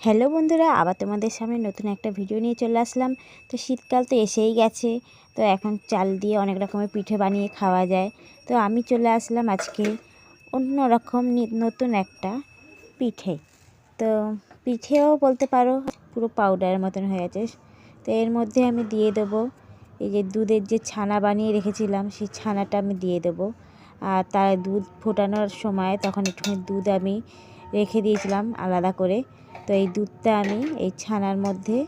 Hello বন্ধুরা, আবার তোমাদের সামনে নতুন একটা ভিডিও নিয়ে চলে আসলাম। তো শীতকাল তো এসেই গেছে, তো এখন চাল দিয়ে অনেক রকমের পিঠে বানিয়ে খাওয়া যায়। তো আমি চলে আসলাম আজকে অন্য রকম নতুন একটা পিঠে। তো পিঠেও বলতে পারো, পুরো পাউডারের মতন হয়ে আছে। তো এর মধ্যে আমি দিয়ে দেবো এই যে দুধের যে ছানা বানিয়ে রেখেছিলাম, সেই ছানাটা আমি দিয়ে দেবো। আর তার দুধ ফোটানোর সময় তখন একটুখানি দুধ আমি রেখে দিয়েছিলাম আলাদা করে। তো এই দুধটা আমি এই ছানার মধ্যে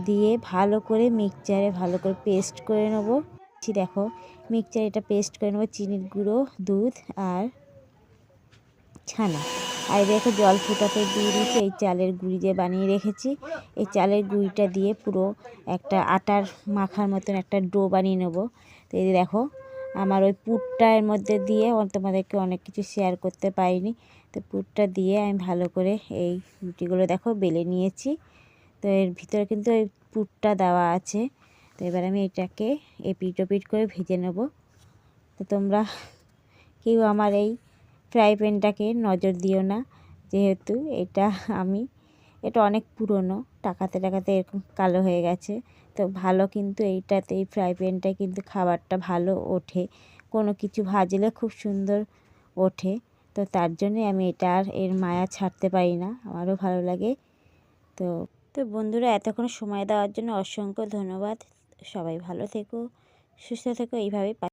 দিয়ে ভালো করে মিক্সচারে ভালো করে পেস্ট করে নেবো। দেখো মিক্সচারে এটা পেস্ট করে নেবো, চিনির গুঁড়ো, দুধ আর ছানা। আর দেখো জল ফুটাতে দিয়ে দিয়েছি এই চালের গুঁড়ি যে বানিয়ে রেখেছি। এই চালের গুঁড়িটা দিয়ে পুরো একটা আটার মাখার মতন একটা ডো বানিয়ে নেবো। তো এই দেখো আমার ওই পুরটা এর মধ্যে দিয়ে তোমাদেরকে অনেক কিছু শেয়ার করতে পারিনি। তো পুরটা দিয়ে আমি ভালো করে এই রুটিগুলো দেখো বেলে নিয়েছি। তো এর ভিতরে কিন্তু এই পুরটা দেওয়া আছে। তো এবার আমি এটাকে এপিট ওপিট করে ভেজে নেব। তো তোমরা কেউ আমার এই ফ্রাই প্যানটাকে নজর দিও না, যেহেতু এটা অনেক পুরনো, টাকাতে টাকাতে এরকম কালো হয়ে গেছে। তো ভালো কিন্তু এইটাতে এই ফ্রাই প্যানটায় কিন্তু খাবারটা ভালো ওঠে, কোনো কিছু ভাজলে খুব সুন্দর ওঠে। তো তার জন্যে আমি এটা আর এর মায়া ছাড়তে পারি না, আমারও ভালো লাগে। তো তো বন্ধুরা, এতক্ষণ সময় দেওয়ার জন্য অসংখ্য ধন্যবাদ। সবাই ভালো থেকো, সুস্থ থেকো, এইভাবে